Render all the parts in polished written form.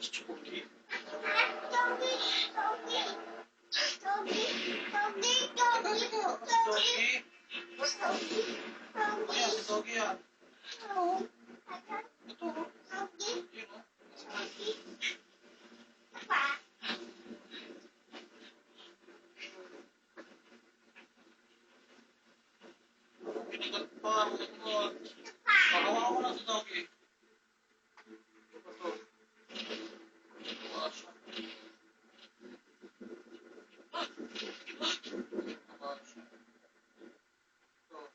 Chugi. Doggy. Ayan, si Doggy yan. Ito. Yun, oh. Pinigat pa. Pagawa ko lang si Doggy. Ito. Pasok.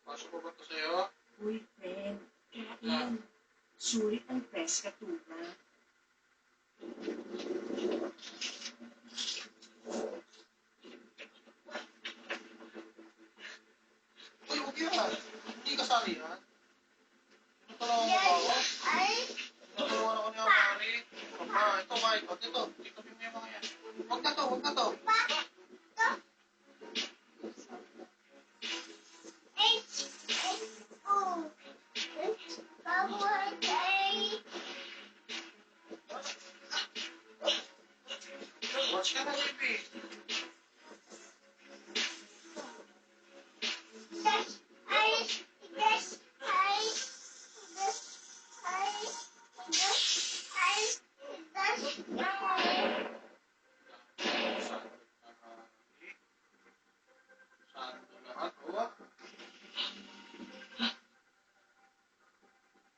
Pasok ko ba ito sa'yo? Uy, friend, kain. Sulit ang preska tuna. Uy, huwag yan. Hindi kasali yan. Tinutulungan mo ba ako? Tinutulungan ako niya, Mari. Ito, Mike. Ito. Ikapin mo yung mga yan. Huwag na to, huwag na to. Watch ka na, baby.